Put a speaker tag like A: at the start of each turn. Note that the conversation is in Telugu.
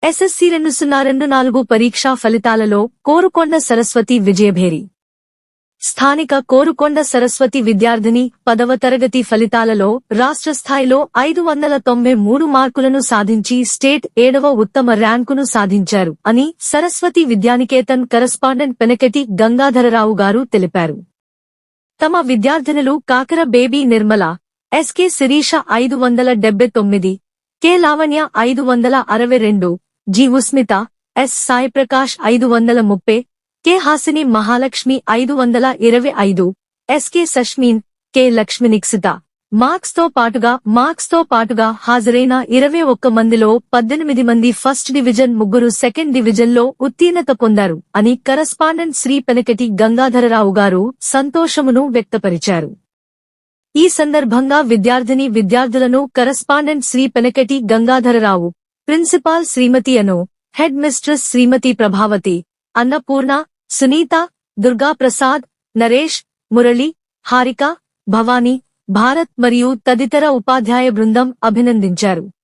A: ఎస్ఎస్సి 2024 పరీక్షా ఫలితాలలో కోరుకొండ సరస్వతి విజయభేరి. స్థానిక కోరుకొండ సరస్వతి విద్యార్థిని 10వ తరగతి ఫలితాలలో రాష్ట్ర స్థాయిలో 593 మార్కులను సాధించి స్టేట్ 7వ ఉత్తమ ర్యాంకును సాధించారు అని సరస్వతి విద్యానికేతన్ కరస్పాండెంట్ పెనకటి గంగాధరరావు గారు తెలిపారు. తమ విద్యార్థినులు Kakara Baby Nirmala, SK Sirisha 579, K Lavanya 562, G Usmita, S Saiprakash 530, K Hasini Mahalakshmi 525, SK Sashmeen, K Lakshminiksita marks తో పాటుగా హాజరైన 21 మందిలో 18 మంది ఫస్ట్ డివిజన్, 3 సెకండ్ డివిజన్లో ఉత్తీర్ణత పొందారు అని కరస్పాండెంట్ శ్రీ పెనకటి గంగాధరరావు గారు సంతోషమును వ్యక్తపరిచారు. ఈ సందర్భంగా విద్యార్థులను కరస్పాండెంట్ శ్రీ పెనకటి గంగాధరరావు, ప్రిన్సిపాల్ శ్రీమతి అను, హెడ్ మిస్ట్రెస్ శ్రీమతి ప్రభావతి, అన్నపూర్ణ, సునీత, దుర్గాప్రసాద్, నరేష్, మురళి, హారిక, భవానీ, భారత్ మరియు తదితర ఉపాధ్యాయ బృందం అభినందించారు.